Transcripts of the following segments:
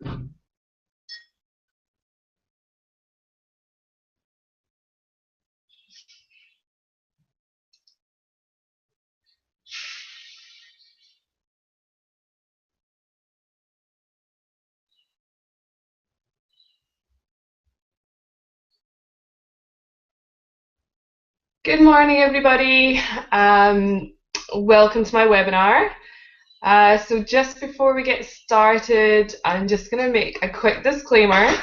Good morning, everybody. Welcome to my webinar. So just before we get started, I'm just going to make a quick disclaimer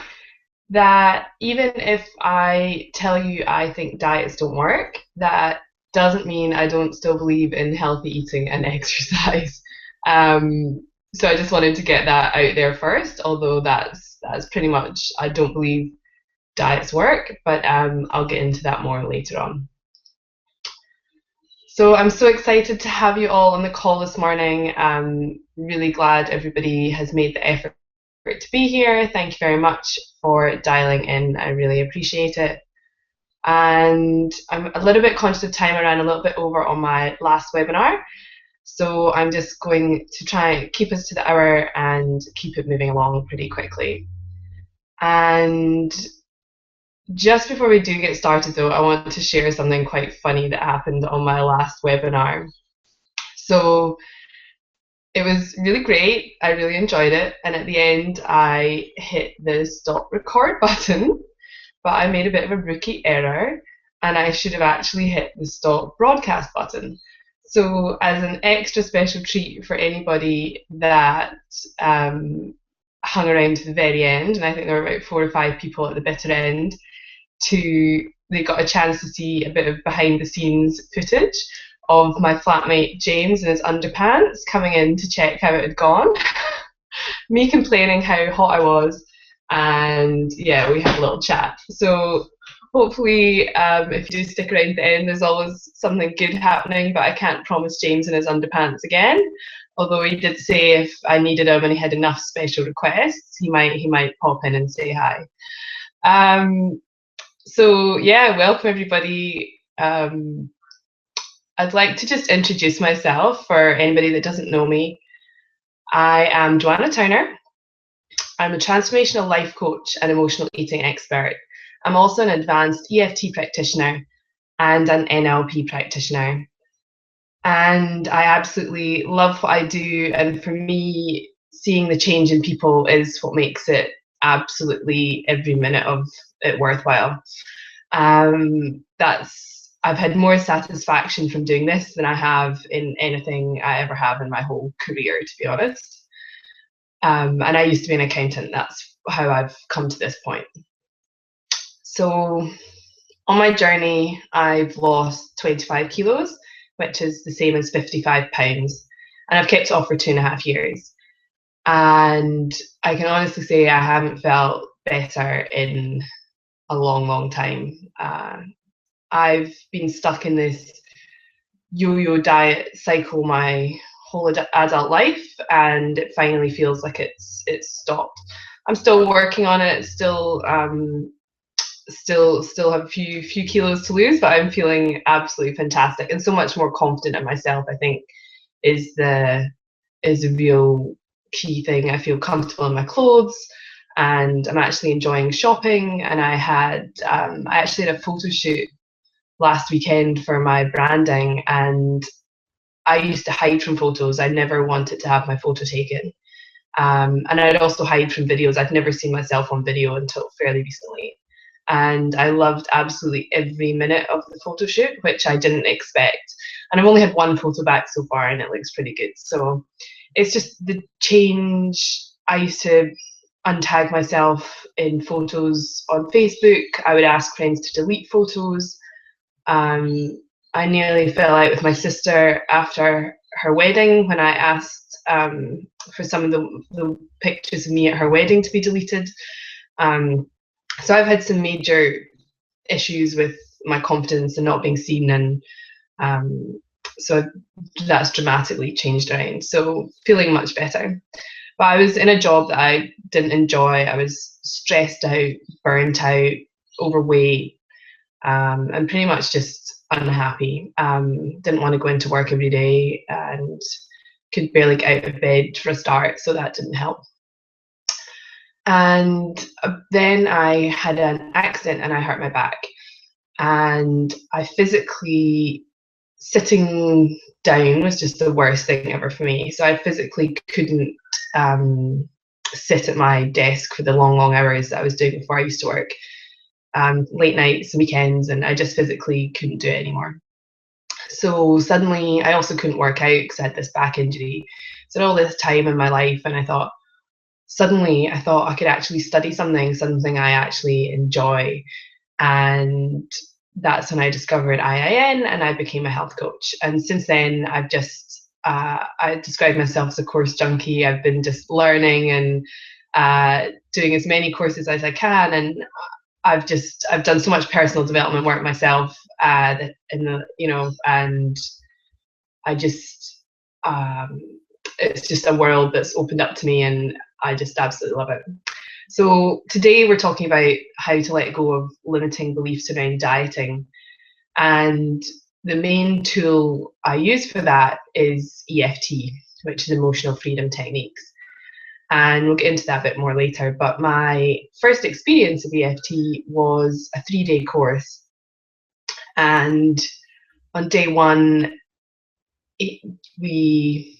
that even if I tell you I think diets don't work, that doesn't mean I don't still believe in healthy eating and exercise. So I just wanted to get that out there first, although that's pretty much, I don't believe diets work, but I'll get into that more later on. So I'm so excited to have you all on the call this morning. I'm really glad everybody has made the effort to be here. Thank you very much for dialing in. I really appreciate it. And I'm a little bit conscious of time. I ran a little bit over on my last webinar. So I'm just going to try and keep us to the hour and keep it moving along pretty quickly. And just before we do get started, though, I want to share something quite funny that happened on my last webinar. So it was really great. I really enjoyed it. And at the end, I hit the stop record button, but I made a bit of a rookie error and I should have actually hit the stop broadcast button. So as an extra special treat for anybody that hung around to the very end, and I think there were about 4 or 5 people at the bitter end, they got a chance to see a bit of behind the scenes footage of my flatmate James in his underpants coming in to check how it had gone. Me complaining how hot I was, and yeah, we had a little chat. So hopefully, if you do stick around to the end, there's always something good happening, but I can't promise James in his underpants again. Although he did say if I needed him and he had enough special requests, he might pop in and say hi. So yeah, welcome everybody. I'd like to just introduce myself for anybody that doesn't know me. I am Joanna Towner. I'm a transformational life coach and emotional eating expert. I'm also an advanced EFT practitioner and an NLP practitioner. And I absolutely love what I do. And for me, seeing the change in people is what makes it absolutely every minute of it worthwhile. I've had more satisfaction from doing this than I have in anything I ever have in my whole career, to be honest. And I used to be an accountant. That's how I've come to this point. So on my journey, I've lost 25 kilos, which is the same as 55 pounds. And I've kept it off for 2.5 years. And I can honestly say I haven't felt better in a long, long time. I've been stuck in this yo-yo diet cycle my whole adult life, and it finally feels like it's stopped. I'm still working on it. Still have a few kilos to lose, but I'm feeling absolutely fantastic and so much more confident in myself. I think is a real key thing. I feel comfortable in my clothes, and I'm actually enjoying shopping. And I actually had a photo shoot last weekend for my branding, and I used to hide from photos. I never wanted to have my photo taken. And I'd also hide from videos. I'd never seen myself on video until fairly recently. And I loved absolutely every minute of the photo shoot, which I didn't expect. And I've only had one photo back so far, and it looks pretty good. So it's just the change. I used to untag myself in photos on Facebook. I would ask friends to delete photos. I nearly fell out with my sister after her wedding when I asked for some of the pictures of me at her wedding to be deleted. So I've had some major issues with my confidence and not being seen, and so that's dramatically changed around. So feeling much better. But I was in a job that I didn't enjoy. I was stressed out, burnt out, overweight, and pretty much just unhappy. Didn't want to go into work every day and could barely get out of bed for a start, so that didn't help. And then I had an accident and I hurt my back. And I physically, sitting down was just the worst thing ever for me. So I physically couldn't sit at my desk for the long, long hours that I was doing before I used to work, late nights, weekends, and I just physically couldn't do it anymore. So suddenly, I also couldn't work out because I had this back injury. So all this time in my life, and suddenly I thought I could actually study something I actually enjoy. And that's when I discovered IIN and I became a health coach. And since then, I describe myself as a course junkie. I've been just learning and doing as many courses as I can. And I've done so much personal development work myself, and I just, um, it's just a world that's opened up to me, and I just absolutely love it. So today we're talking about how to let go of limiting beliefs around dieting. And the main tool I use for that is EFT, which is Emotional Freedom Techniques. And we'll get into that a bit more later. But my first experience of EFT was a 3-day course. And on day one, we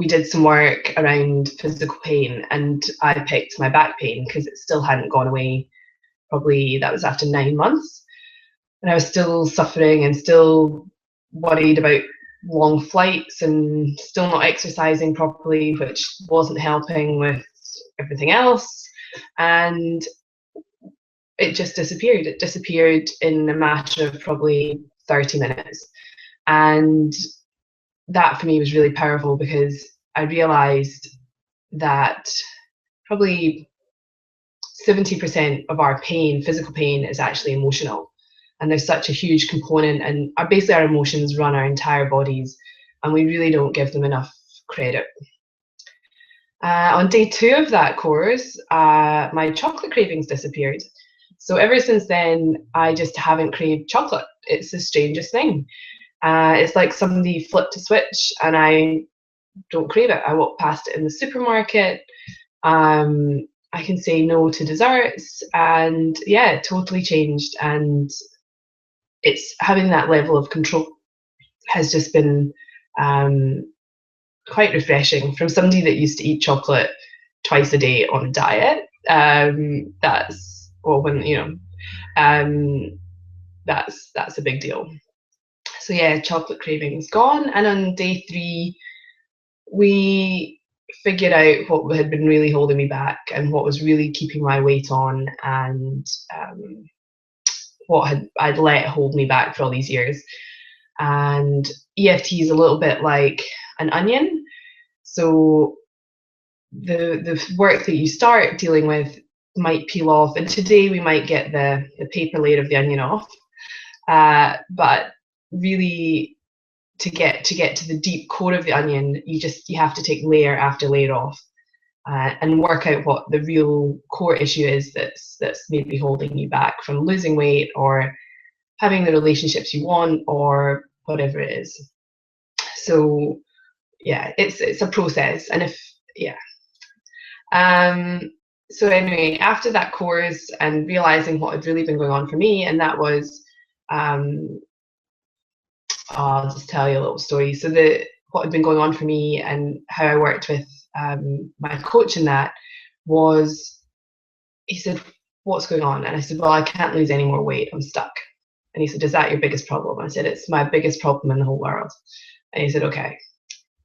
did some work around physical pain, and I picked my back pain because it still hadn't gone away. Probably that was after 9 months, and I was still suffering and still worried about long flights and still not exercising properly, which wasn't helping with everything else. And it just disappeared. It disappeared in a matter of probably 30 minutes. And that for me was really powerful because I realized that probably 70% of our pain, physical pain, is actually emotional. And there's such a huge component, and basically our emotions run our entire bodies, and we really don't give them enough credit. On day 2 of that course, my chocolate cravings disappeared. So ever since then, I just haven't craved chocolate. It's the strangest thing. It's like somebody flipped a switch, and I don't crave it. I walk past it in the supermarket. I can say no to desserts, and yeah, it totally changed. And it's having that level of control has just been quite refreshing from somebody that used to eat chocolate twice a day on a diet. That's well, when that's a big deal. So yeah, chocolate cravings gone, and on day 3, we figured out what had been really holding me back and what was really keeping my weight on, and what I'd let hold me back for all these years. And EFT is a little bit like an onion. So the work that you start dealing with might peel off, and today we might get the paper layer of the onion off. But really, to get to the deep core of the onion, you have to take layer after layer off, and work out what the real core issue is that's maybe holding you back from losing weight or having the relationships you want or whatever it is. So yeah, it's a process, and if yeah. Um, so anyway, after that course and realizing what had really been going on for me, and that was I'll just tell you a little story. So what had been going on for me and how I worked with my coach in that was, he said, "What's going on?" And I said, "Well, I can't lose any more weight. I'm stuck." And he said, "Is that your biggest problem?" I said, "It's my biggest problem in the whole world." And he said, "Okay."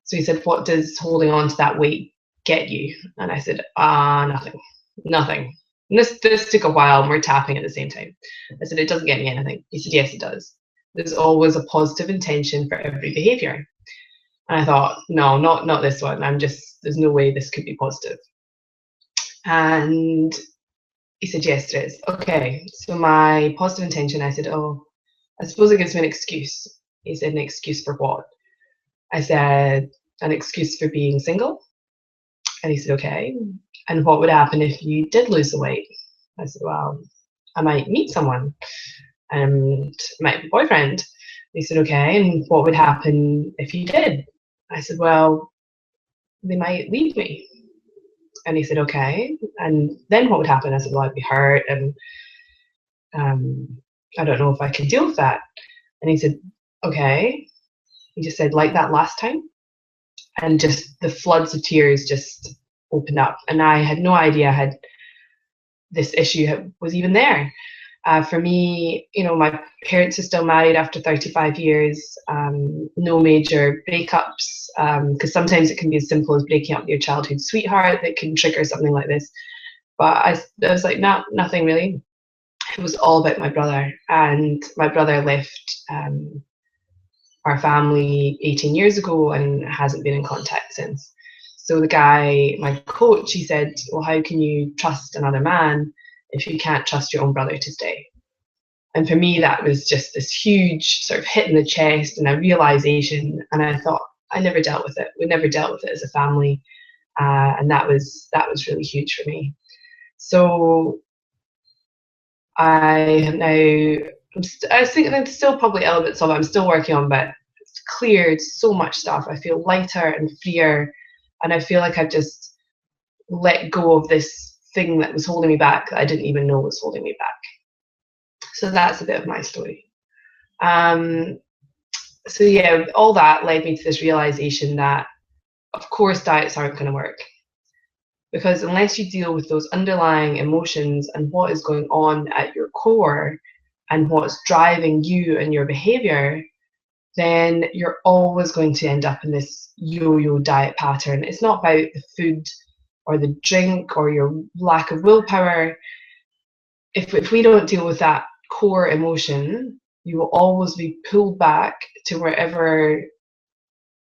So he said, "What does holding on to that weight get you?" And I said, nothing, nothing. And this took a while, and we're tapping at the same time. I said, "It doesn't get me anything." He said, "Yes, it does. There's always a positive intention for every behavior." And I thought, no, not this one. There's no way this could be positive. And he said, "Yes, there is." Okay, so my positive intention, I said, "Oh, I suppose it gives me an excuse." He said, "An excuse for what?" I said, "An excuse for being single." And he said, "Okay. And what would happen if you did lose the weight?" I said, "Well, I might meet someone and might have a boyfriend." He said, "Okay. And what would happen if you did?" I said, "Well, they might leave me." And he said, okay. And then what would happen? I said, well, I'd be hurt, and I don't know if I can deal with that. And he said, okay. He just said, like that last time. And just the floods of tears just opened up. And I had no idea I had this issue was even there. For me, you know, my parents are still married after 35 years, no major breakups, because sometimes it can be as simple as breaking up with your childhood sweetheart that can trigger something like this. But I was like, no, nothing really. It was all about my brother, and my brother left our family 18 years ago and hasn't been in contact since. So the guy, my coach, he said, well, how can you trust another man if you can't trust your own brother to stay? And for me, that was just this huge sort of hit in the chest and a realization. And I thought, I never dealt with it. We never dealt with it as a family. And that was really huge for me. So I have now, I think there's still probably elements of it I'm still working on, but it's cleared so much stuff. I feel lighter and freer. And I feel like I've just let go of this thing that was holding me back that I didn't even know was holding me back. So that's a bit of my story. So yeah, all that led me to this realization that, of course, diets aren't going to work. Because unless you deal with those underlying emotions and what is going on at your core and what's driving you and your behavior, then you're always going to end up in this yo-yo diet pattern. It's not about the food or the drink or your lack of willpower. If we don't deal with that core emotion, you will always be pulled back to wherever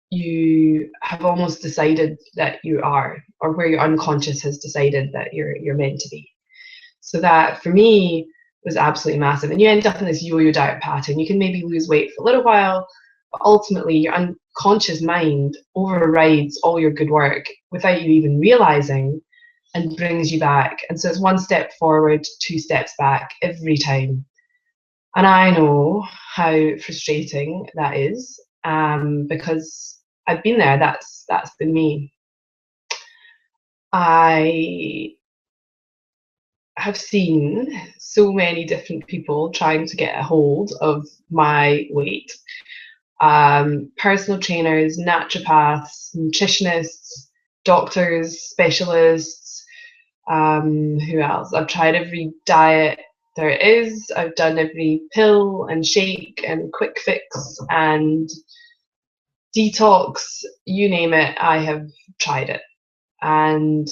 you have almost decided that you are, or where your unconscious has decided that you're meant to be. So that for me was absolutely massive. And you end up in this yo-yo diet pattern. You can maybe lose weight for a little while, but ultimately your unconscious mind overrides all your good work without you even realizing and brings you back. And so it's one step forward, two steps back every time. And I know how frustrating that is, because I've been there. That's been me. I have seen so many different people trying to get a hold of my weight. Personal trainers, naturopaths, nutritionists, doctors, specialists, who else? I've tried every diet there is. I've done every pill and shake and quick fix and detox, you name it, I have tried it. And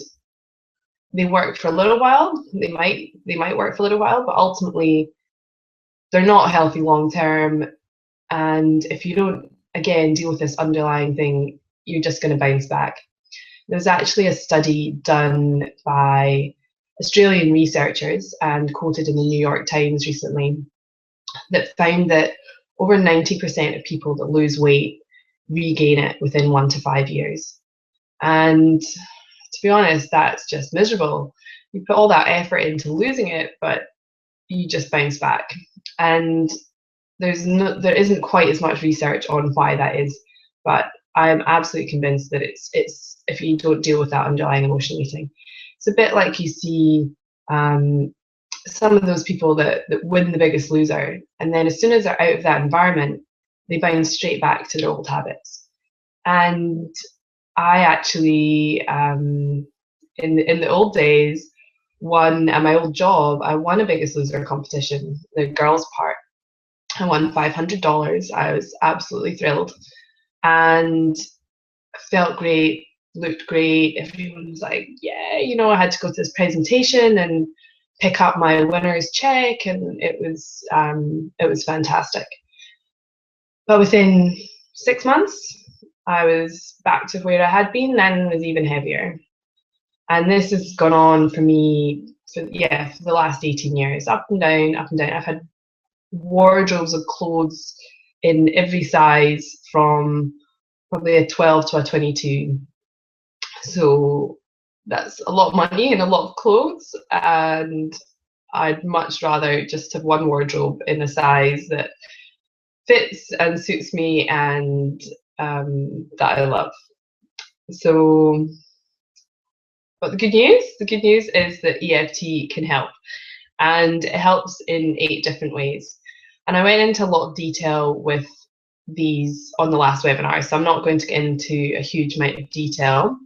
they work for a little while. They might work for a little while, but ultimately they're not healthy long term. And if you don't, again, deal with this underlying thing, you're just going to bounce back. There's actually a study done by Australian researchers and quoted in the New York Times recently that found that over 90% of people that lose weight regain it within 1 to 5 years. And to be honest, that's just miserable. You put all that effort into losing it, but you just bounce back. And there isn't quite as much research on why that is, but I am absolutely convinced that it's if you don't deal with that underlying emotional eating. It's a bit like you see some of those people that win The Biggest Loser, and then as soon as they're out of that environment, they bounce straight back to their old habits. And I actually, in the old days, won at my old job. I won a Biggest Loser competition, the girls' part. I won $500. I was absolutely thrilled, and felt great, looked great. Everyone was like, "Yeah," I had to go to this presentation and pick up my winner's check, and it was fantastic. But within 6 months, I was back to where I had been, and was even heavier. And this has gone on for me for the last 18 years, up and down, up and down. I've had wardrobes of clothes in every size from probably a 12 to a 22. So that's a lot of money and a lot of clothes. And I'd much rather just have one wardrobe in a size that fits and suits me and that I love. So But the good news is that EFT can help, and it helps in 8 different ways. And I went into a lot of detail with these on the last webinar, so I'm not going to get into a huge amount of detail,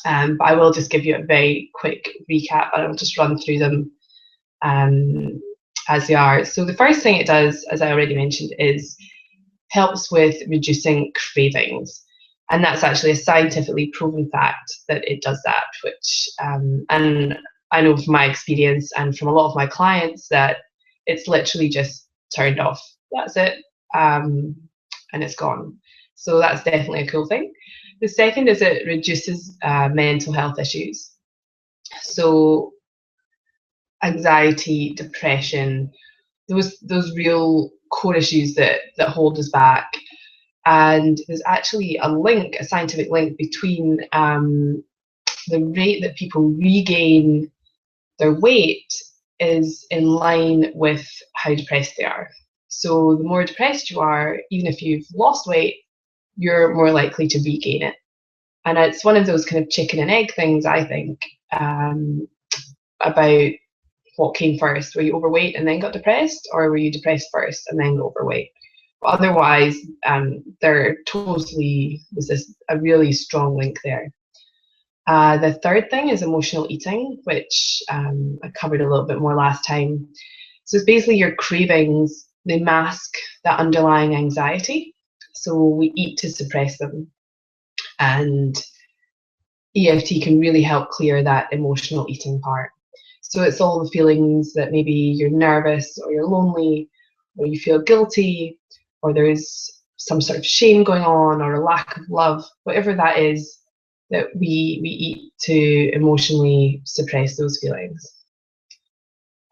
but I will just give you a very quick recap, and I'll just run through them as they are. So the first thing it does, as I already mentioned, is helps with reducing cravings. And that's actually a scientifically proven fact that it does that, which, and I know from my experience and from a lot of my clients that it's literally just turned off. That's it. And it's gone. So that's definitely a cool thing. The second is it reduces mental health issues. So anxiety, depression, those real core issues that hold us back. And there's actually a scientific link between the rate that people regain their weight is in line with how depressed they are. So the more depressed you are, even if you've lost weight, you're more likely to regain it. And it's one of those kind of chicken and egg things, I think, about what came first. Were you overweight and then got depressed, or were you depressed first and then got overweight? But otherwise, there's a really strong link there. The third thing is emotional eating, which I covered a little bit more last time. So it's basically your cravings, they mask that underlying anxiety. So we eat to suppress them. And EFT can really help clear that emotional eating part. So it's all the feelings that maybe you're nervous or you're lonely or you feel guilty or there's some sort of shame going on or a lack of love, whatever that is, that we eat to emotionally suppress those feelings.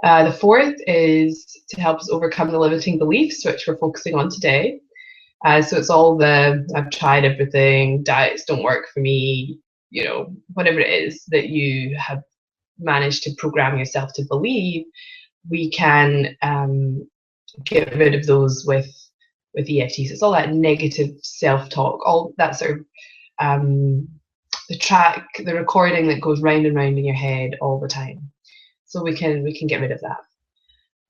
The fourth is to help us overcome the limiting beliefs, which we're focusing on today. So it's all the I've tried everything, diets don't work for me, whatever it is that you have managed to program yourself to believe. We can get rid of those with EFTs. It's all that negative self-talk, all that sort of the recording that goes round and round in your head all the time. So we can get rid of that.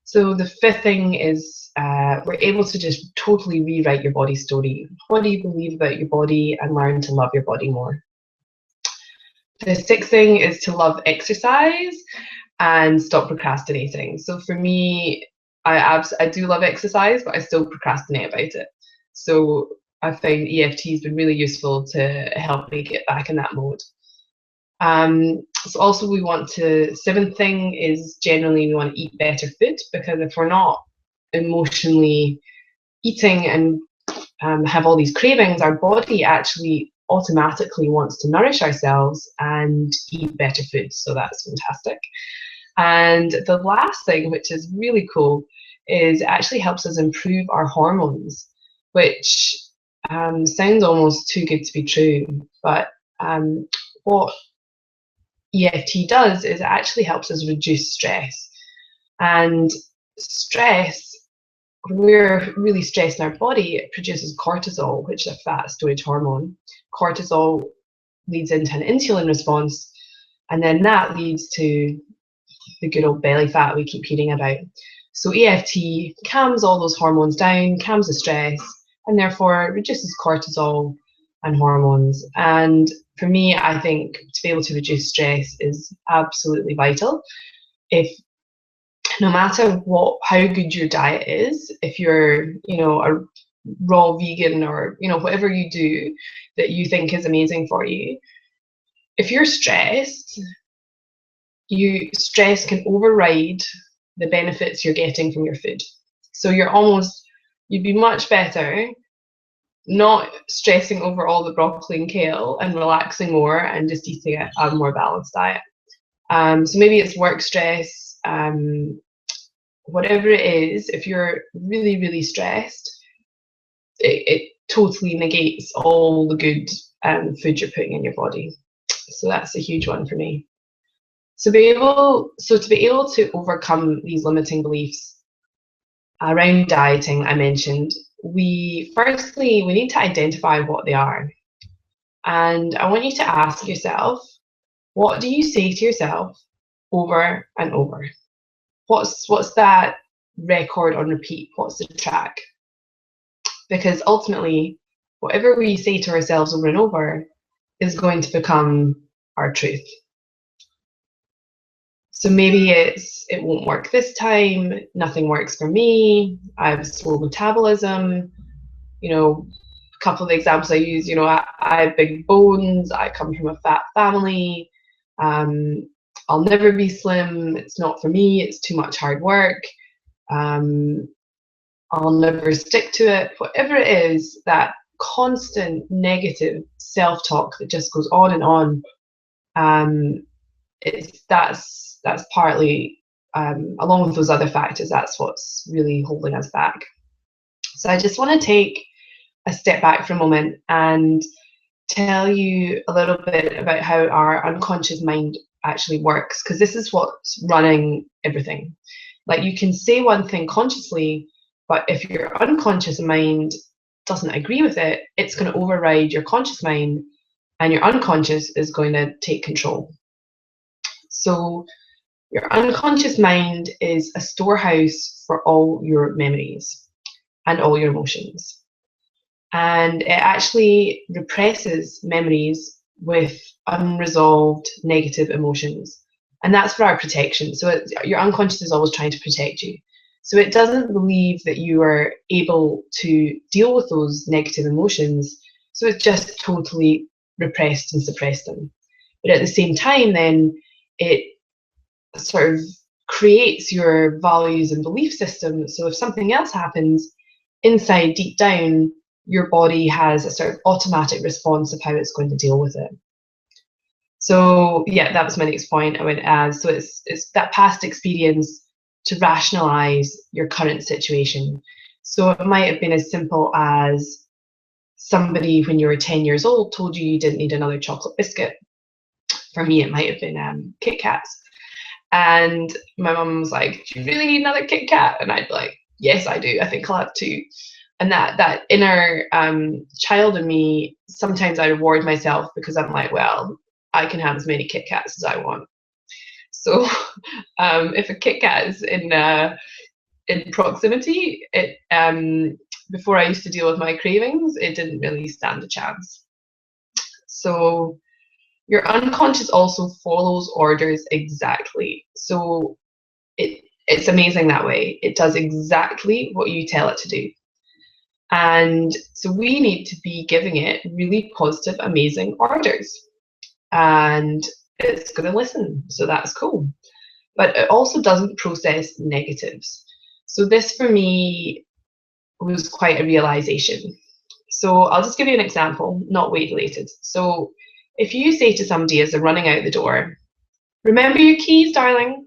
So the fifth thing is we're able to just totally rewrite your body story. What do you believe about your body, and learn to love your body more. The sixth thing is to love exercise and stop procrastinating. So for me, I do love exercise, but I still procrastinate about it. So I find EFT has been really useful to help me get back in that mode. So also seventh thing is generally we want to eat better food, because if we're not emotionally eating and have all these cravings, our body actually automatically wants to nourish ourselves and eat better food. So that's fantastic. And the last thing, which is really cool, is it actually helps us improve our hormones, which sounds almost too good to be true. But what EFT does is it actually helps us reduce stress. And stress, when we're really stressed in our body, it produces cortisol, which is a fat storage hormone. Cortisol leads into an insulin response, and then that leads to the good old belly fat we keep hearing about. So EFT calms all those hormones down, calms the stress, and therefore reduces cortisol and hormones. And for me, I think to be able to reduce stress is absolutely vital. If no matter how good your diet is, if you're, a raw vegan or, whatever you do that you think is amazing for you, if you're stressed, stress can override the benefits you're getting from your food. So you'd be much better not stressing over all the broccoli and kale and relaxing more and just eating a more balanced diet. So maybe it's work stress, whatever it is. If you're really, really stressed, it totally negates all the good food you're putting in your body. So that's a huge one for me. So to be able to overcome these limiting beliefs around dieting, I mentioned, we need to identify what they are. And I want you to ask yourself, What do you say to yourself over and over? What's that record on repeat? What's the track? Because ultimately, whatever we say to ourselves over and over is going to become our truth. So maybe it won't work this time, nothing works for me, I have slow metabolism, a couple of examples I use, I have big bones, I come from a fat family, I'll never be slim, it's not for me, it's too much hard work, I'll never stick to it. Whatever it is, that constant negative self-talk that just goes on and on, that's partly, along with those other factors, that's what's really holding us back. So I just want to take a step back for a moment and tell you a little bit about how our unconscious mind actually works, because this is what's running everything. Like, you can say one thing consciously, but if your unconscious mind doesn't agree with it, it's going to override your conscious mind, and your unconscious is going to take control. So your unconscious mind is a storehouse for all your memories and all your emotions. And it actually represses memories with unresolved negative emotions. And that's for our protection. So your unconscious is always trying to protect you. So it doesn't believe that you are able to deal with those negative emotions. So it's just totally repressed and suppressed them. But at the same time, then it sort of creates your values and belief system. So if something else happens, inside, deep down, your body has a sort of automatic response of how it's going to deal with it. So yeah, that was my next point. I went as, so it's that past experience to rationalize your current situation. So it might have been as simple as somebody when you were 10 years old told you you didn't need another chocolate biscuit. For me, it might have been Kit Kats. And my mum was like, do you really need another Kit Kat? And I'd be like, yes, I do. I think I'll have two. And that inner child in me, sometimes I reward myself because I'm like, well, I can have as many Kit Kats as I want. So if a Kit Kat is in proximity, before I used to deal with my cravings, it didn't really stand a chance. So your unconscious also follows orders exactly. So it's amazing that way. It does exactly what you tell it to do. And so we need to be giving it really positive, amazing orders. And it's going to listen. So that's cool. But it also doesn't process negatives. So this for me was quite a realization. So I'll just give you an example, not weight related. So if you say to somebody as they're running out the door, remember your keys, darling,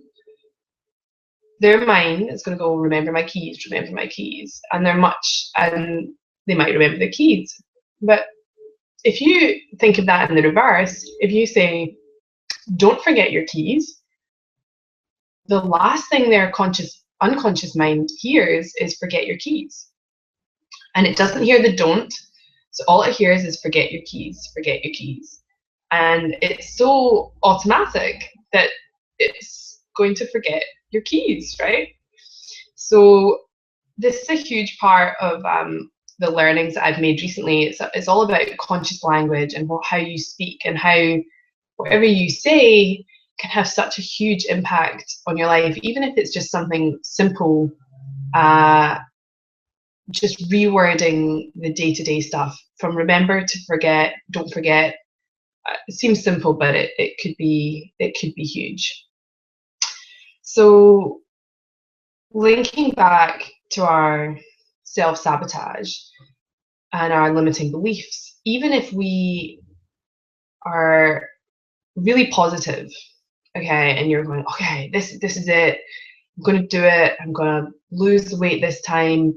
their mind is going to go, remember my keys, remember my keys. And they might remember the keys. But if you think of that in the reverse, if you say, don't forget your keys, the last thing their unconscious mind hears is forget your keys. And it doesn't hear the don't. So all it hears is forget your keys, forget your keys. And it's so automatic that it's going to forget your keys, right? So this is a huge part of the learnings that I've made recently. It's all about conscious language and how you speak, and how whatever you say can have such a huge impact on your life, even if it's just something simple, just rewording the day-to-day stuff from remember to forget, don't forget. It seems simple, but it could be huge. So linking back to our self-sabotage and our limiting beliefs, even if we are really positive, okay, and you're going, okay, this is it, I'm going to do it, I'm going to lose the weight this time,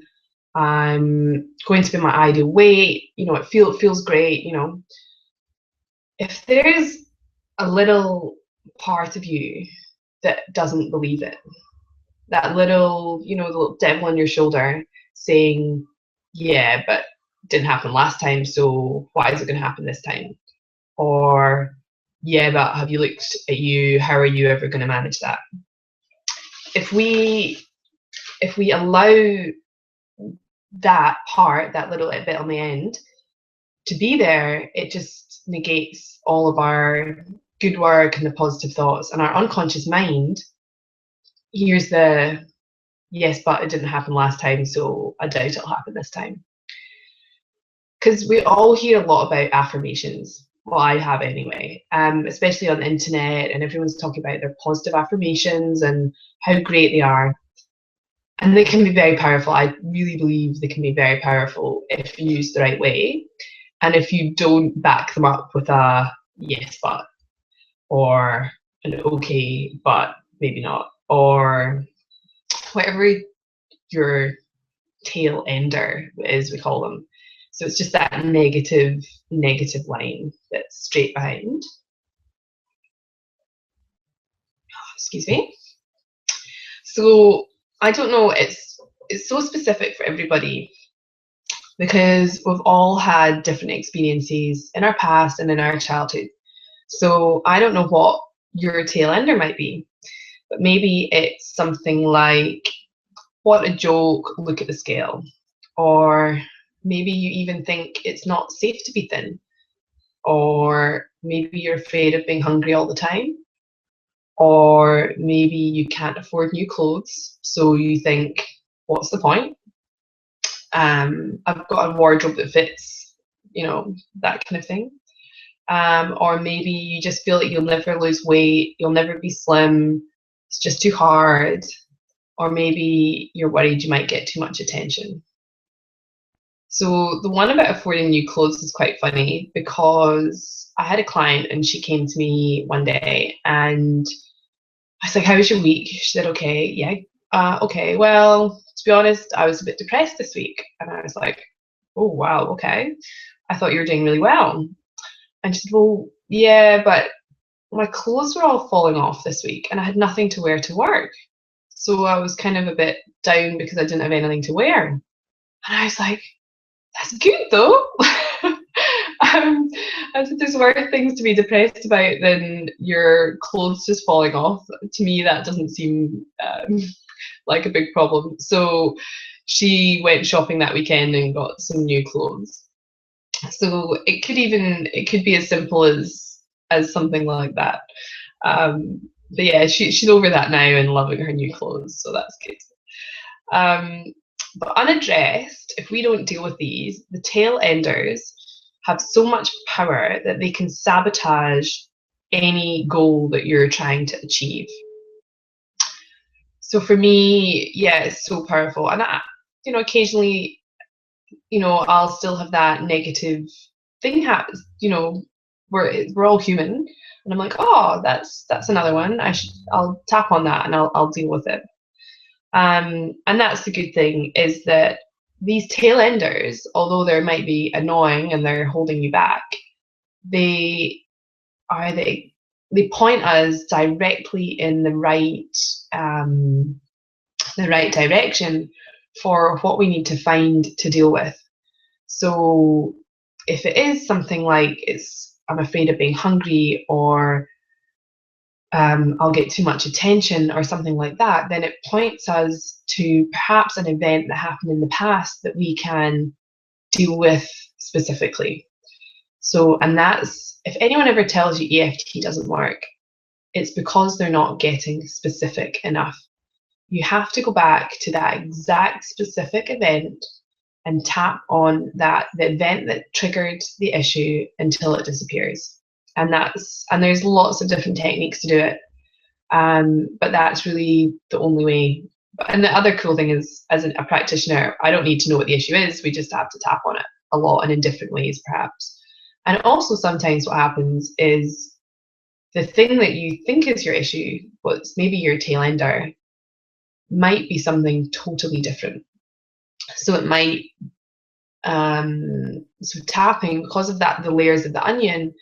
I'm going to be my ideal weight, it feels great, if there's a little part of you that doesn't believe it, that little, the little devil on your shoulder saying, yeah, but it didn't happen last time, so why is it going to happen this time? Or yeah, but have you looked at you? How are you ever going to manage that? If we allow that part, that little bit on the end, to be there, it just negates all of our good work and the positive thoughts. And our unconscious mind hears the yes, but it didn't happen last time, so I doubt it'll happen this time. Because we all hear a lot about affirmations. Well, I have anyway, especially on the internet, and everyone's talking about their positive affirmations and how great they are. And they can be very powerful. I really believe they can be very powerful if used the right way. And if you don't back them up with a yes, but, or an okay, but maybe not, or whatever your tail ender is, we call them. So it's just that negative line that's straight behind. Excuse me. So I don't know, it's so specific for everybody because we've all had different experiences in our past and in our childhood. So I don't know what your tail ender might be, but maybe it's something like, what a joke, look at the scale. Or maybe you even think it's not safe to be thin. Or maybe you're afraid of being hungry all the time. Or maybe you can't afford new clothes, so you think, what's the point? I've got a wardrobe that fits, that kind of thing. Or maybe you just feel like you'll never lose weight, you'll never be slim, it's just too hard. Or maybe you're worried you might get too much attention. So the one about affording new clothes is quite funny because I had a client and she came to me one day and I was like, how was your week? She said, okay, yeah, okay. Well, to be honest, I was a bit depressed this week. And I was like, oh, wow, okay. I thought you were doing really well. And she said, well, yeah, but my clothes were all falling off this week and I had nothing to wear to work. So I was kind of a bit down because I didn't have anything to wear. And I was like, that's good though. I said, there's worse things to be depressed about than your clothes just falling off. To me, that doesn't seem like a big problem. So she went shopping that weekend and got some new clothes. So it could be as simple as something like that. But yeah, she's over that now and loving her new clothes, so that's good. But unaddressed, if we don't deal with these, the tail enders have so much power that they can sabotage any goal that you're trying to achieve. So for me, yeah, it's so powerful. And occasionally, I'll still have that negative thing happen. We're all human, and I'm like, oh, that's another one. I'll tap on that and I'll deal with it. And that's the good thing, is that these tail enders, although they might be annoying and they're holding you back, they point us directly in the right direction for what we need to find to deal with. So if it is something like I'm afraid of being hungry, or I'll get too much attention or something like that, then it points us to perhaps an event that happened in the past that we can deal with specifically. So, and that's, if anyone ever tells you EFT doesn't work, it's because they're not getting specific enough. You have to go back to that exact specific event and tap on the event that triggered the issue until it disappears. And there's lots of different techniques to do it. But that's really the only way. And the other cool thing is, as a practitioner, I don't need to know what the issue is. We just have to tap on it a lot and in different ways, perhaps. And also sometimes what happens is the thing that you think is your issue, what's maybe your tail ender, might be something totally different. So it might, so tapping, because of that, the layers of the onion,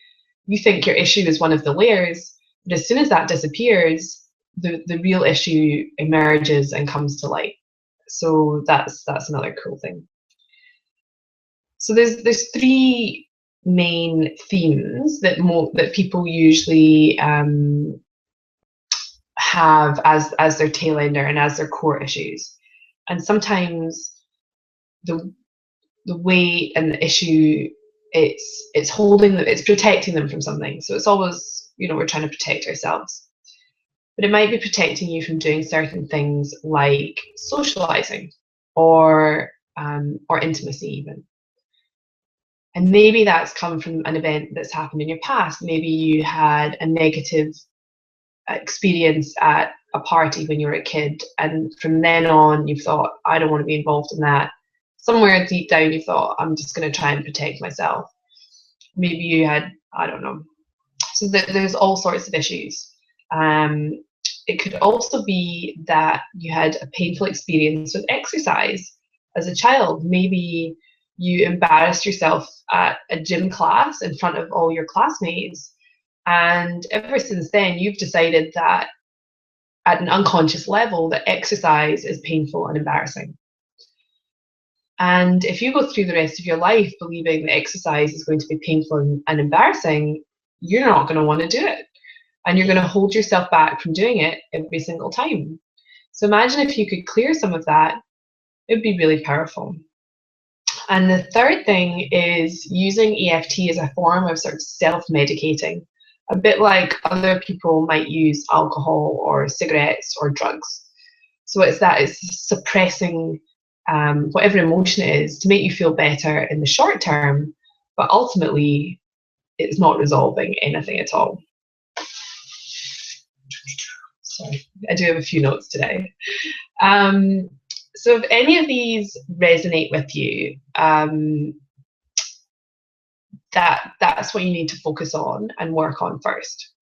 you think your issue is one of the layers, but as soon as that disappears, the real issue emerges and comes to light. So that's another cool thing. So there's three main themes that people usually have as their tail ender and as their core issues. And sometimes the weight and the issue, it's holding them, it's protecting them from something. So it's always, we're trying to protect ourselves. But it might be protecting you from doing certain things like socializing or intimacy even. And maybe that's come from an event that's happened in your past. Maybe you had a negative experience at a party when you were a kid, and from then on you've thought, I don't want to be involved in that. Somewhere deep down you thought, I'm just going to try and protect myself. Maybe you had, I don't know. So there's all sorts of issues. It could also be that you had a painful experience with exercise as a child. Maybe you embarrassed yourself at a gym class in front of all your classmates, and ever since then you've decided that at an unconscious level that exercise is painful and embarrassing. And if you go through the rest of your life believing that exercise is going to be painful and embarrassing, you're not going to want to do it. And you're going to hold yourself back from doing it every single time. So imagine if you could clear some of that, it would be really powerful. And the third thing is using EFT as a form of sort of self-medicating, a bit like other people might use alcohol or cigarettes or drugs. So it's suppressing whatever emotion it is to make you feel better in the short term, but ultimately it's not resolving anything at all. Sorry, I do have a few notes today. So if any of these resonate with you, that's what you need to focus on and work on first.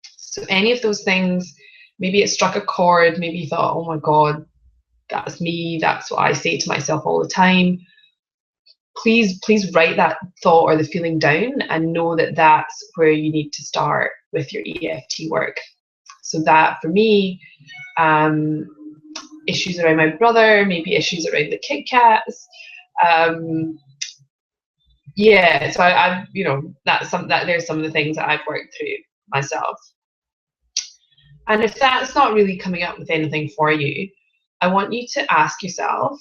So any of those things, maybe it struck a chord, maybe you thought, oh my God, that's me, that's what I say to myself all the time. Please write that thought or the feeling down and know that that's where you need to start with your EFT work. So that for me, issues around my brother, maybe issues around the Kit Kats. Yeah, so I've that's there's some of the things that I've worked through myself. And if that's not really coming up with anything for you, I want you to ask yourself,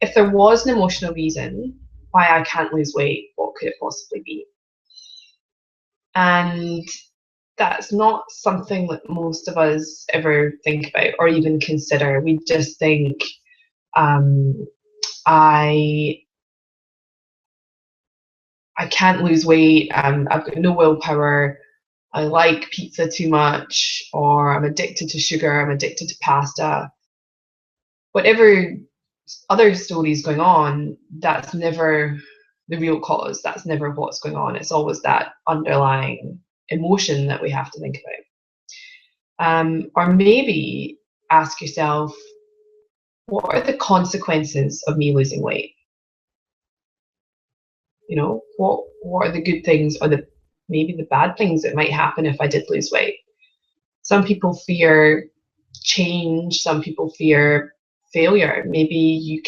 if there was an emotional reason why I can't lose weight, what could it possibly be? And that's not something that most of us ever think about or even consider. We just think, I can't lose weight, I've got no willpower, I like pizza too much, or I'm addicted to sugar, I'm addicted to pasta. Whatever other stories going on, that's never the real cause. That's never what's going on. It's always that underlying emotion that we have to think about. Or maybe ask yourself, what are the consequences of me losing weight? What are the good things or maybe the bad things that might happen if I did lose weight? Some people fear change, some people fear failure. Maybe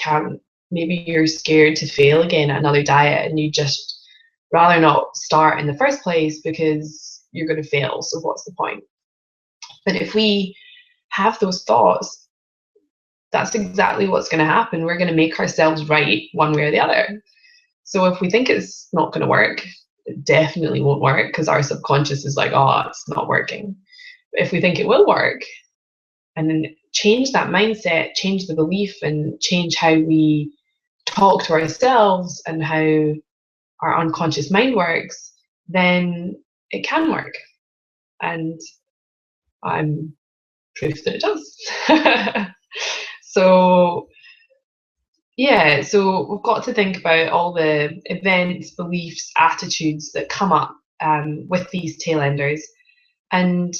you're scared to fail again at another diet and you just rather not start in the first place because you're going to fail, so what's the point? But if we have those thoughts, that's exactly what's going to happen. We're going to make ourselves right one way or the other. So if we think it's not going to work, it definitely won't work because our subconscious is like, oh, it's not working. But if we think it will work, and then change that mindset, change the belief, and change how we talk to ourselves and how our unconscious mind works, then it can work. And I'm proof that it does. So yeah, so we've got to think about all the events, beliefs, attitudes that come up with these tail enders. And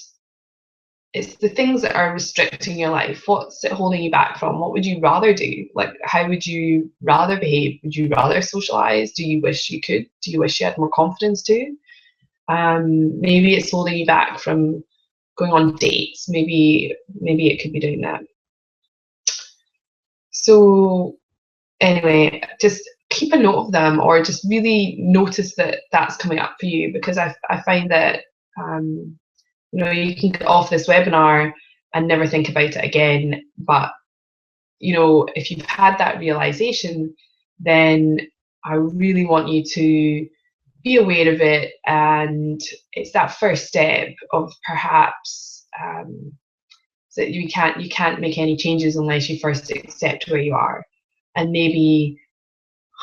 it's the things that are restricting your life. What's it holding you back from? What would you rather do? Like, how would you rather behave? Would you rather socialize? Do you wish you could? Do you wish you had more confidence to? Maybe it's holding you back from going on dates. Maybe it could be doing that. So anyway, just keep a note of them, or just really notice that that's coming up for you, because I find that you can get off this webinar and never think about it again, but if you've had that realization, then I really want you to be aware of it, and it's that first step of perhaps that you can't make any changes unless you first accept where you are, and maybe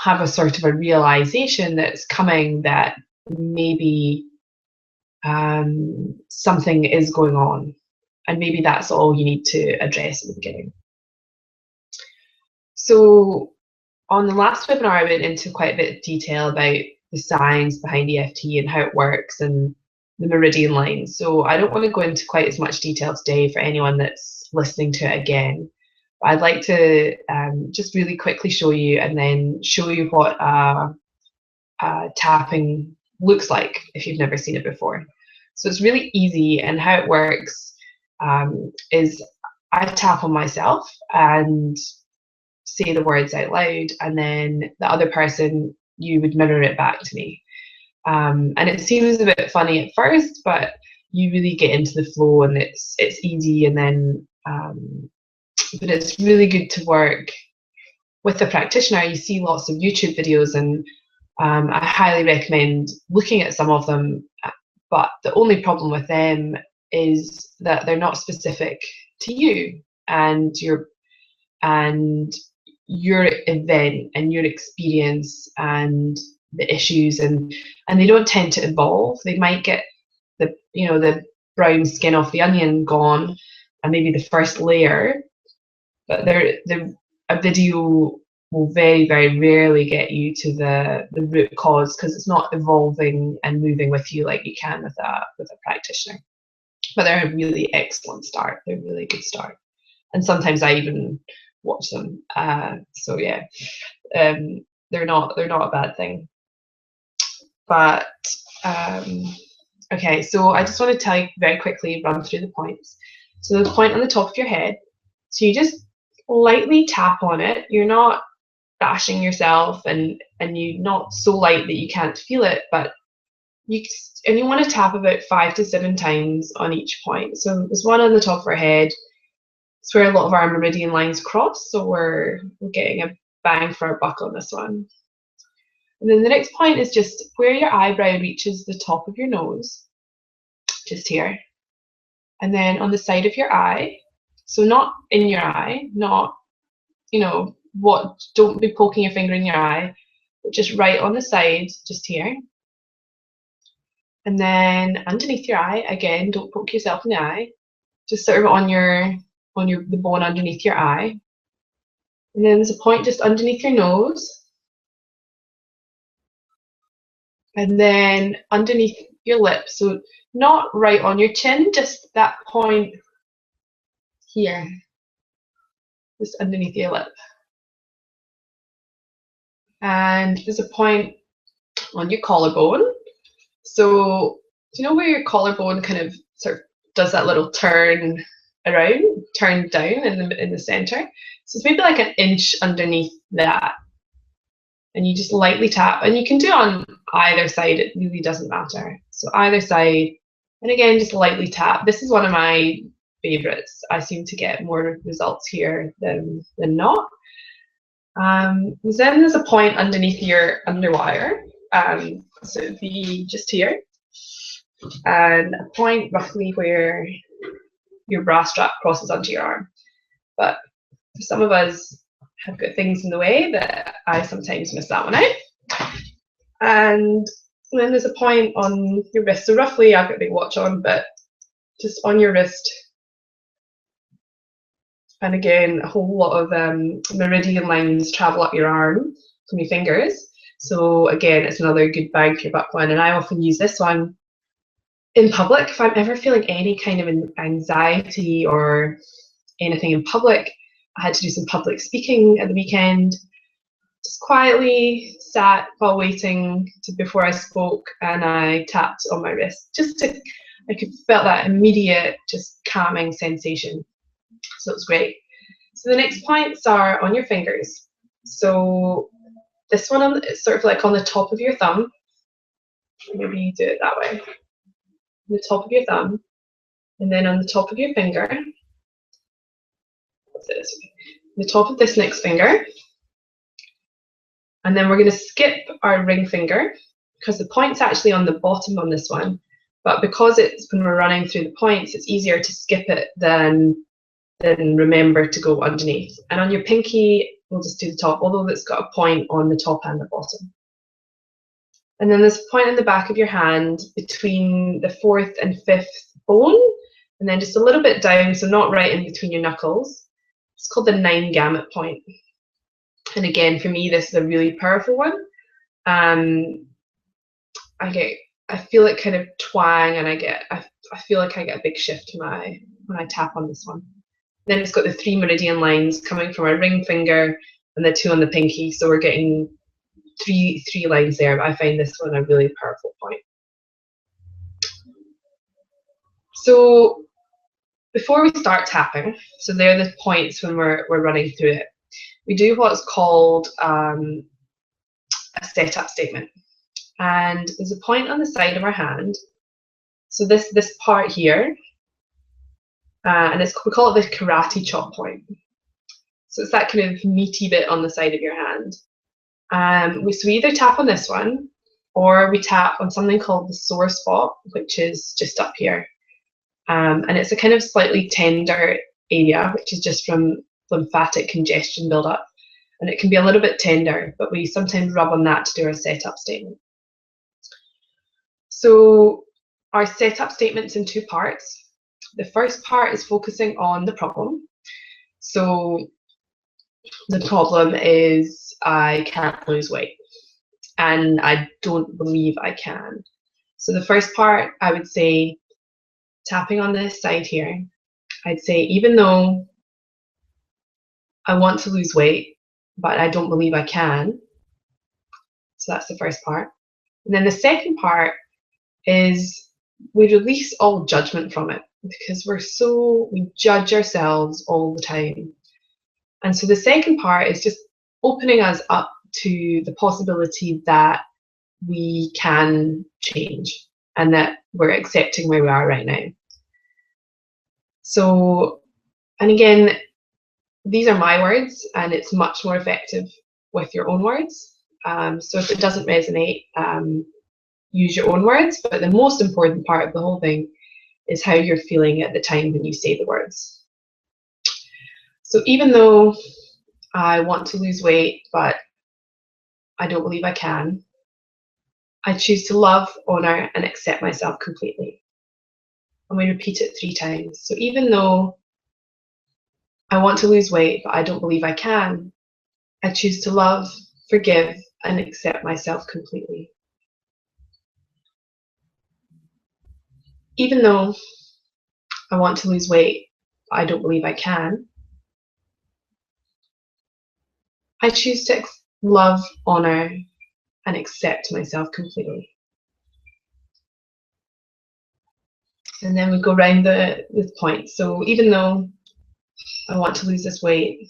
have a sort of a realization that's coming that maybe something is going on, and maybe that's all you need to address at the beginning. So on the last webinar, I went into quite a bit of detail about the science behind EFT and how it works and the meridian lines. So I don't want to go into quite as much detail today for anyone that's listening to it again. But I'd like to just really quickly show you, and then show you what tapping looks like if you've never seen it before. So it's really easy, and how it works is I tap on myself and say the words out loud, and then the other person, you would mirror it back to me. And it seems a bit funny at first, but you really get into the flow, and it's easy, and then but it's really good to work with a practitioner. You see lots of YouTube videos, and I highly recommend looking at some of them, but the only problem with them is that they're not specific to you and your event and your experience and the issues, and they don't tend to evolve. They might get the brown skin off the onion gone, and maybe the first layer, but a video will very, very rarely get you to the root cause, because it's not evolving and moving with you like you can with a practitioner. But they're a really excellent start. They're a really good start, and sometimes I even watch them. So yeah, they're not a bad thing. But okay, so I just want to tell you very quickly, run through the points. So the point on the top of your head, so you just lightly tap on it. You're not bashing yourself, and you're not so light that you can't feel it, but you want to tap about 5 to 7 times on each point. So there's one on the top of our head. It's where a lot of our meridian lines cross, so we're getting a bang for our buck on this one. And then the next point is just where your eyebrow reaches the top of your nose, just here. And then on the side of your eye, so not in your eye, not, don't be poking your finger in your eye, but just right on the side, just here. And then underneath your eye, again, don't poke yourself in the eye, just sort of on the bone underneath your eye. And then there's a point just underneath your nose. And then underneath your lip, so not right on your chin, just that point here, just underneath your lip. And there's a point on your collarbone. So do you know where your collarbone kind of sort of does that little turn around, turn down in the center? So it's maybe like an inch underneath that. And you just lightly tap, and you can do it on either side, it really doesn't matter. So either side, and again, just lightly tap. This is one of my favorites. I seem to get more results here than not. Then there's a point underneath your underwire, so it'd be just here, and a point roughly where your bra strap crosses onto your arm. But for some of us, have got things in the way that I sometimes miss that one out. And then there's a point on your wrist. So roughly, I've got a big watch on, but just on your wrist. And again, a whole lot of meridian lines travel up your arm from your fingers. So again, it's another good bang for your butt one. And I often use this one in public if I'm ever feeling any kind of anxiety or anything in public. I had to do some public speaking at the weekend. Just quietly sat while waiting before I spoke, and I tapped on my wrist. I could felt that immediate, just calming sensation. So it was great. So the next points are on your fingers. So this one is sort of like on the top of your thumb. Maybe you do it that way. On the top of your thumb, and then on the top of your finger. What's this? The top of this next finger. And then we're going to skip our ring finger because the point's actually on the bottom on this one. But because it's when we're running through the points, it's easier to skip it than remember to go underneath. And on your pinky, we'll just do the top, although it's got a point on the top and the bottom. And then there's a point in the back of your hand between the fourth and fifth bone, and then just a little bit down, so not right in between your knuckles. It's called the 9 gamut point. And again, for me, this is a really powerful one. I feel it kind of twang, and I feel like I get a big shift when I tap on this one. Then it's got the 3 meridian lines coming from our ring finger and the 2 on the pinky, so we're getting three lines there. But I find this one a really powerful point. So before we start tapping, so they're the points when we're running through it. We do what's called a setup statement. And there's a point on the side of our hand. So this part here, and we call it the karate chop point. So it's that kind of meaty bit on the side of your hand. So we either tap on this one, or we tap on something called the sore spot, which is just up here. And it's a kind of slightly tender area, which is just from lymphatic congestion buildup. And it can be a little bit tender, but we sometimes rub on that to do our setup statement. So our setup statement's in 2 parts. The first part is focusing on the problem. So the problem is I can't lose weight, and I don't believe I can. So the first part, I would say, tapping on this side here, I'd say, even though I want to lose weight, but I don't believe I can. So that's the first part. And then the second part is we release all judgment from it, because we judge ourselves all the time. And so the second part is just opening us up to the possibility that we can change and that we're accepting where we are right now. So, and again, these are my words, and it's much more effective with your own words. So if it doesn't resonate, use your own words, but the most important part of the whole thing is how you're feeling at the time when you say the words. So even though I want to lose weight, but I don't believe I can, I choose to love, honor, and accept myself completely. And we repeat it 3 times. So even though I want to lose weight, but I don't believe I can, I choose to love, forgive, and accept myself completely. Even though I want to lose weight, but I don't believe I can, I choose to love, honor, and accept myself completely. And then we go round the points. So even though I want to lose this weight,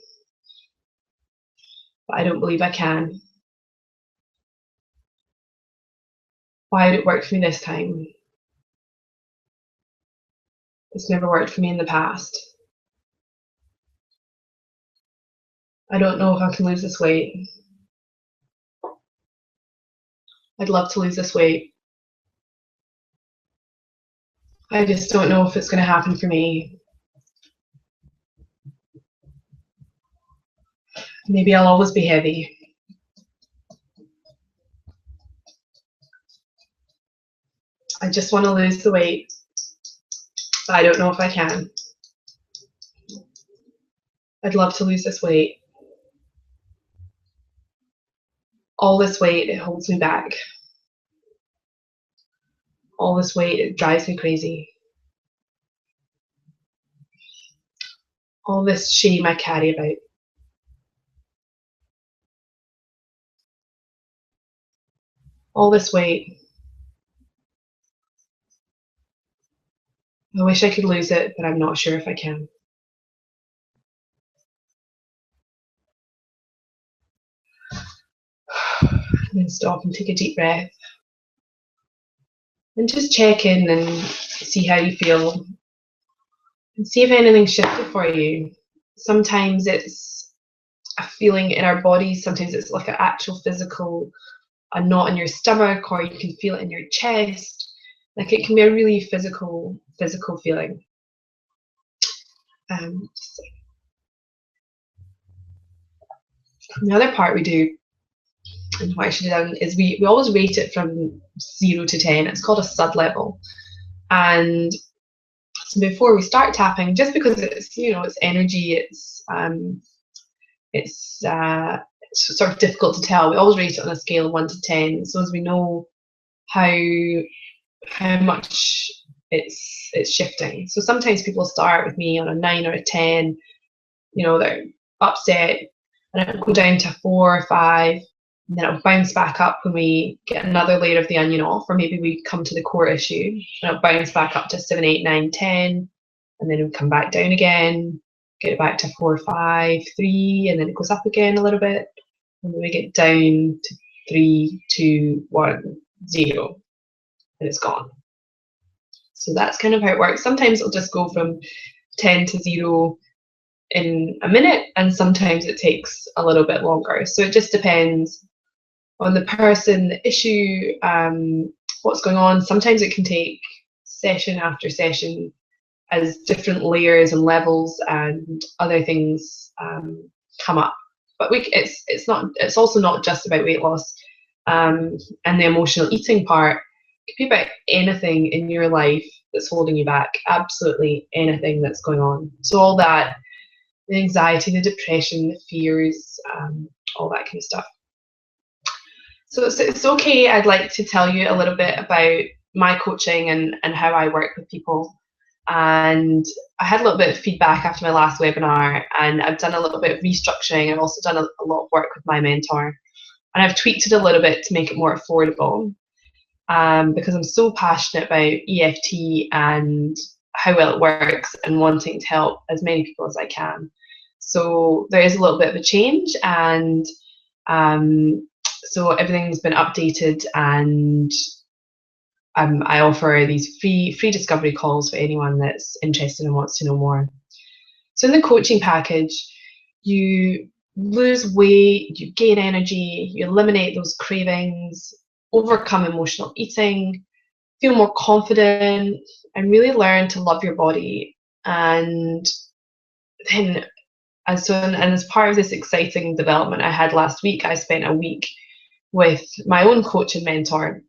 but I don't believe I can, why did it work for me this time? It's never worked for me in the past. I don't know if I can lose this weight. I'd love to lose this weight. I just don't know if it's going to happen for me. Maybe I'll always be heavy. I just want to lose the weight, but I don't know if I can. I'd love to lose this weight. All this weight, it holds me back. All this weight, it drives me crazy. All this shame I carry about. All this weight. I wish I could lose it, but I'm not sure if I can. And then stop and take a deep breath. And just check in and see how you feel. And see if anything's shifted for you. Sometimes it's a feeling in our bodies, sometimes it's like an actual physical, a knot in your stomach, or you can feel it in your chest. Like it can be a really physical feeling. The other part we do, and what I should have done, is we always rate it from 0 to 10. It's called a SUD level. And so before we start tapping, just because it's, you know, it's energy, it's sort of difficult to tell. We always rate it on a scale of 1 to 10, so as we know how much it's shifting. So sometimes people start with me on a 9 or a 10, you know, they're upset, and it'll go down to 4 or 5, and then it'll bounce back up when we get another layer of the onion off, or maybe we come to the core issue, and it'll bounce back up to 7, 8, 9, 10, and then it'll come back down again, get it back to 4, 5, 3, and then it goes up again a little bit, and then we get down to 3, 2, 1, 0, and it's gone. So that's kind of how it works. Sometimes it'll just go from 10 to 0 in a minute, and sometimes it takes a little bit longer. So it just depends on the person, the issue, what's going on. Sometimes it can take session after session as different layers and levels and other things come up. But it's also not just about weight loss, and the emotional eating part. It could be about anything in your life that's holding you back, absolutely anything that's going on. So all that, the anxiety, the depression, the fears, all that kind of stuff. So it's okay, I'd like to tell you a little bit about my coaching and how I work with people. And I had a little bit of feedback after my last webinar, and I've done a little bit of restructuring. I've also done a lot of work with my mentor, and I've tweaked it a little bit to make it more affordable, because I'm so passionate about EFT and how well it works and wanting to help as many people as I can. So there is a little bit of a change, and so everything's been updated, and I offer these free discovery calls for anyone that's interested and wants to know more. So in the coaching package, you lose weight, you gain energy, you eliminate those cravings, overcome emotional eating, feel more confident, and really learn to love your body. And then, and as part of this exciting development I had last week, I spent a week with my own coach and mentor.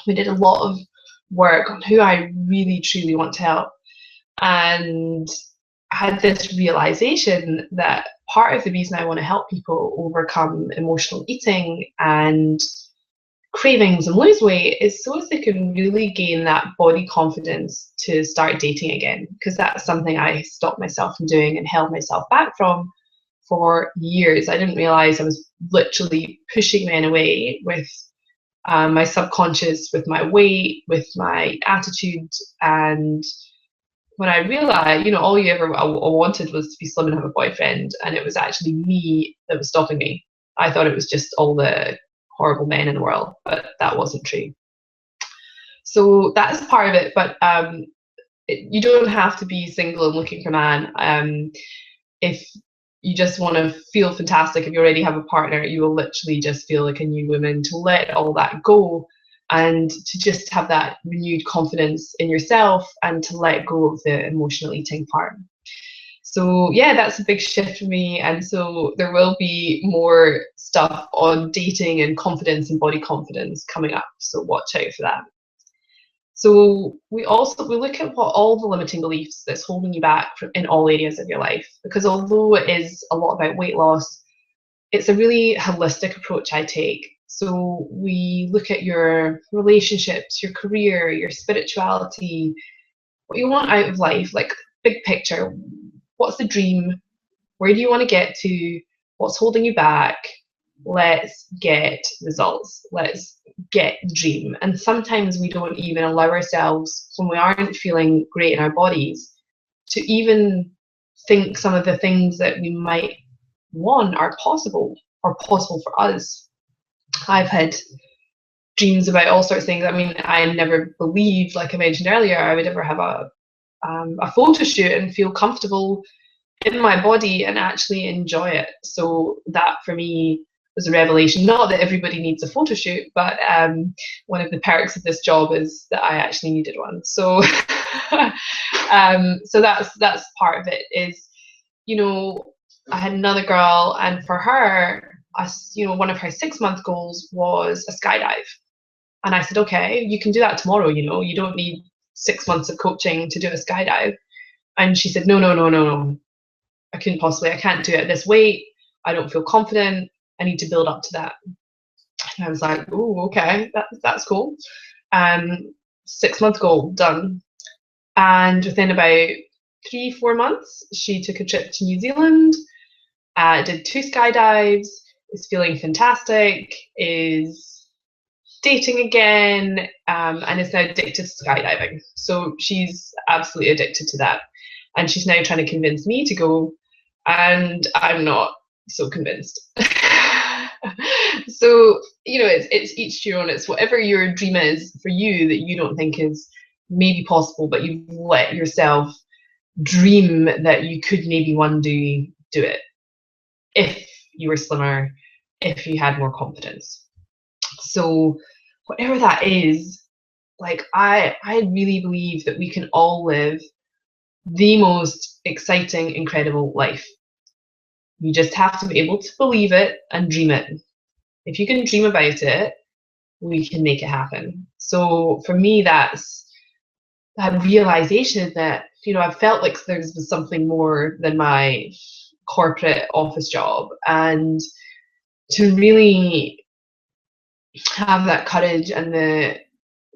We did a lot of work on who I really truly want to help, and I had this realization that part of the reason I want to help people overcome emotional eating and cravings and lose weight is so as they can really gain that body confidence to start dating again, because that's something I stopped myself from doing and held myself back from for years. I didn't realize I was literally pushing men away with my subconscious, with my weight, with my attitude. And when I realized, you know, all you ever wanted was to be slim and have a boyfriend, and it was actually me that was stopping me. I thought it was just all the horrible men in the world, but that wasn't true. So that's part of it, but you don't have to be single and looking for a man. If you just want to feel fantastic, if you already have a partner, you will literally just feel like a new woman, to let all that go and to just have that renewed confidence in yourself and to let go of the emotional eating part. So yeah, that's a big shift for me, and so there will be more stuff on dating and confidence and body confidence coming up, so watch out for that. So we look at what all the limiting beliefs that's holding you back in all areas of your life, because although it is a lot about weight loss, it's a really holistic approach I take. So we look at your relationships, your career, your spirituality, what you want out of life, like big picture. What's the dream? Where do you want to get to? What's holding you back? Let's get results. Let's get the dream. And sometimes we don't even allow ourselves, when we aren't feeling great in our bodies, to even think some of the things that we might want are possible, or possible for us. I've had dreams about all sorts of things. I mean, I never believed, like I mentioned earlier, I would ever have a photo shoot and feel comfortable in my body and actually enjoy it. So that for me was a revelation. Not that everybody needs a photo shoot, but one of the perks of this job is that I actually needed one. So so that's part of it. Is, you know, I had another girl, and for her, one of her 6 month goals was a skydive. And I said, okay, you can do that tomorrow. You don't need 6 months of coaching to do a skydive. And she said, no, no, no, no, no. I can't do it at this weight. I don't feel confident. I need to build up to that. And I was like, oh, okay, that's cool. 6 month goal, done. And within about 3-4 months, she took a trip to New Zealand, did 2 skydives, is feeling fantastic, is dating again, and is now addicted to skydiving. So she's absolutely addicted to that. And she's now trying to convince me to go, and I'm not so convinced. So, it's each to your own. It's whatever your dream is for you that you don't think is maybe possible, but you've let yourself dream that you could maybe one day do it if you were slimmer, if you had more confidence. So whatever that is, like I really believe that we can all live the most exciting, incredible life. You just have to be able to believe it and dream it. If you can dream about it, we can make it happen. So for me, that's that realization that, I felt like there was something more than my corporate office job, and to really have that courage and the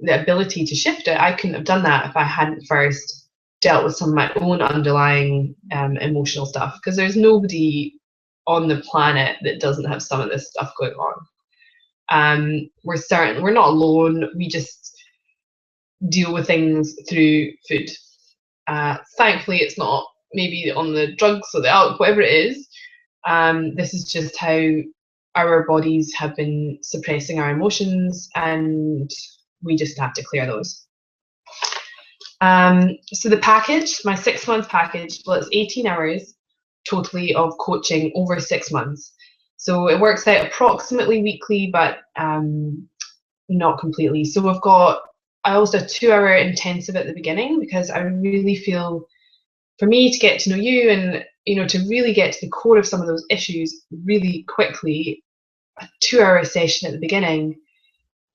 ability to shift it. I couldn't have done that if I hadn't first dealt with some of my own underlying emotional stuff, because there's nobody on the planet that doesn't have some of this stuff going on. We're not alone. We just deal with things through food. Thankfully, it's not maybe on the drugs or the alcohol, whatever it is. This is just how our bodies have been suppressing our emotions, and we just have to clear those. So the package, my 6 month package, well, it's 18 hours totally of coaching over 6 months. So it works out approximately weekly, but not completely. So I also a 2-hour intensive at the beginning, because I really feel, for me to get to know you and, to really get to the core of some of those issues really quickly, a 2-hour session at the beginning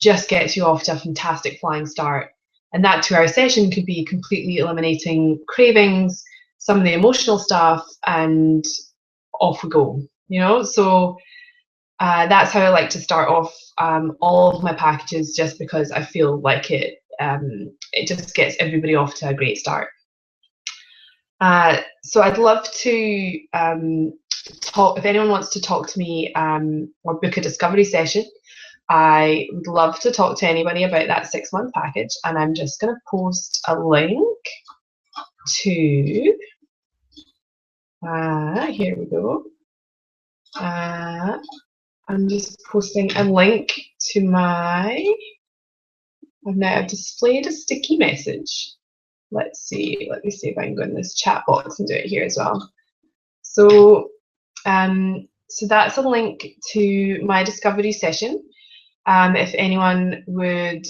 just gets you off to a fantastic flying start. And that 2-hour session could be completely eliminating cravings, some of the emotional stuff, and off we go. So that's how I like to start off all of my packages, just because I feel like it just gets everybody off to a great start. So I'd love to talk, if anyone wants to talk to me or book a discovery session. I would love to talk to anybody about that 6-month package, and I'm just going to post a link to, here we go. I'm just posting a link to I've displayed a sticky message. Let me see if I can go in this chat box and do it here as well. So, so that's a link to my discovery session. If anyone would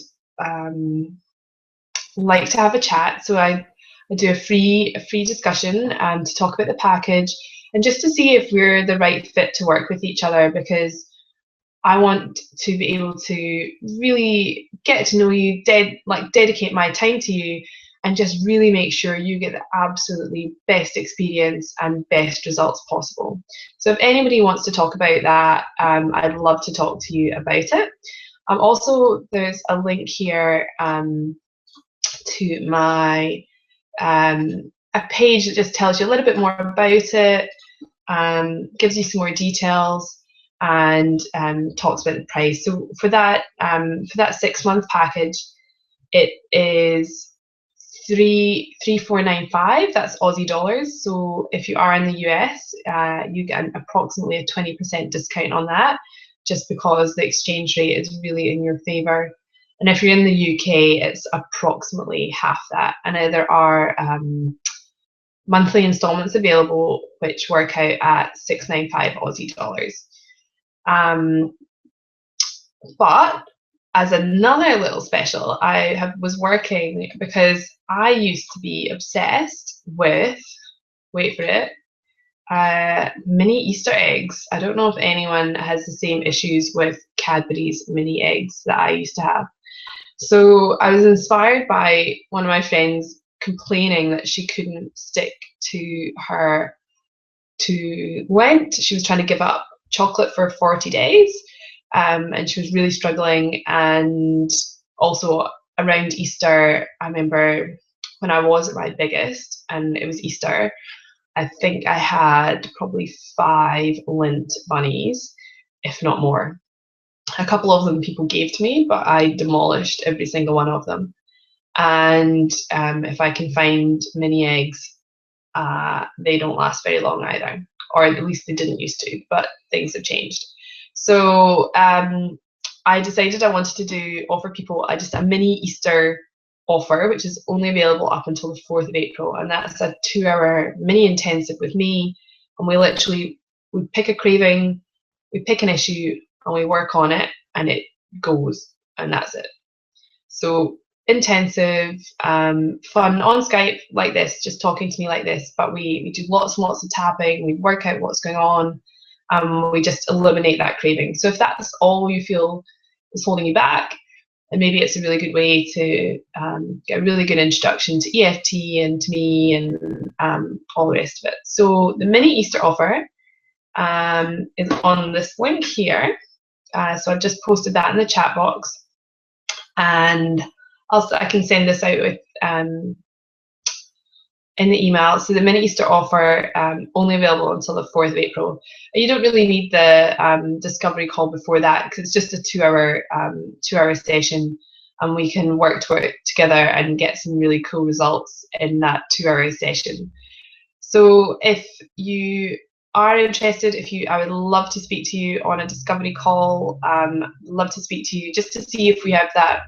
like to have a chat, so I do a free discussion to talk about the package, and just to see if we're the right fit to work with each other, because I want to be able to really get to know you, dedicate my time to you, and just really make sure you get the absolutely best experience and best results possible. So if anybody wants to talk about that, I'd love to talk to you about it. Also, there's a link here to my a page that just tells you a little bit more about it, gives you some more details, and talks about the price. So for that 6-month package, it is 3,495. That's Aussie dollars. So if you are in the US, you get approximately a 20% discount on that. just because the exchange rate is really in your favour. And if you're in the UK, it's approximately half that. And there are monthly instalments available, which work out at 695 Aussie dollars. But as another little special, was working because I used to be obsessed with, wait for it, mini Easter eggs. I don't know if anyone has the same issues with Cadbury's mini eggs that I used to have. So I was inspired by one of my friends complaining that she couldn't stick to Lent. She was trying to give up chocolate for 40 days, and she was really struggling. And also around Easter, I remember when I was at my biggest and it was Easter, I think I had probably 5 Lindt bunnies, if not more. A couple of them people gave to me, but I demolished every single one of them. And if I can find mini eggs, they don't last very long either, or at least they didn't used to, but things have changed. So I decided I wanted to offer people just a mini Easter offer, which is only available up until the 4th of April, and that's a 2-hour mini intensive with me, and we pick a craving, we pick an issue, and we work on it, and it goes, and that's it. So intensive, fun on Skype like this, just talking to me like this, but we do lots and lots of tapping, we work out what's going on, we just eliminate that craving. So if that's all you feel is holding you back, and maybe it's a really good way to get a really good introduction to EFT and to me and all the rest of it. So the mini Easter offer is on this link here. So I've just posted that in the chat box, and also I can send this out with in the email. So the mini Easter offer only available until the 4th of April. You don't really need the discovery call before that, because it's just a 2-hour session, and we can work together and get some really cool results in that 2-hour session. So if you are interested, I would love to speak to you on a discovery call. Love to speak to you just to see if we have that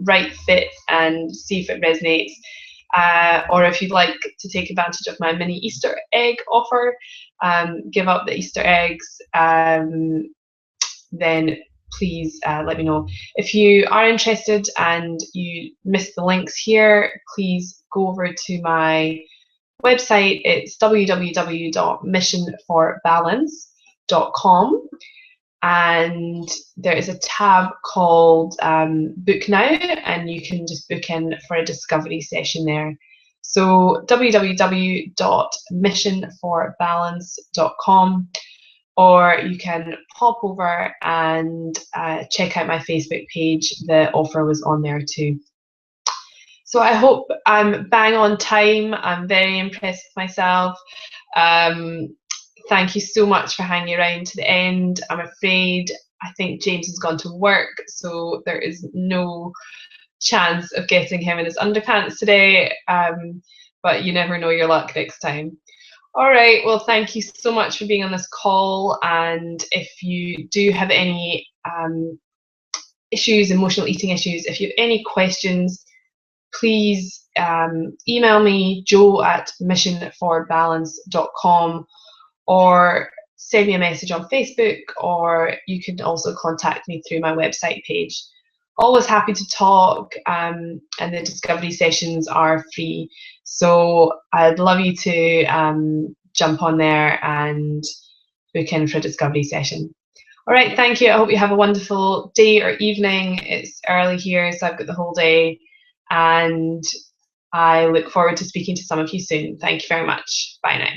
right fit and see if it resonates. Or if you'd like to take advantage of my mini Easter egg offer, give up the Easter eggs, then please let me know. If you are interested and you missed the links here, please go over to my website. It's www.missionforbalance.com, and there is a tab called Book Now, and you can just book in for a discovery session there. So www.missionforbalance.com, or you can pop over and check out my Facebook page. The offer was on there too. So I hope I'm bang on time. I'm very impressed with myself. Thank you so much for hanging around to the end. I think James has gone to work, so there is no chance of getting him in his underpants today, but you never know your luck next time. All right, well, thank you so much for being on this call, and if you do have any issues, emotional eating issues, if you have any questions, please email me, joe@missionforbalance.com, or send me a message on Facebook, or you can also contact me through my website page. Always happy to talk, and the discovery sessions are free. So I'd love you to jump on there and book in for a discovery session. All right, thank you. I hope you have a wonderful day or evening. It's early here, so I've got the whole day, and I look forward to speaking to some of you soon. Thank you very much. Bye now.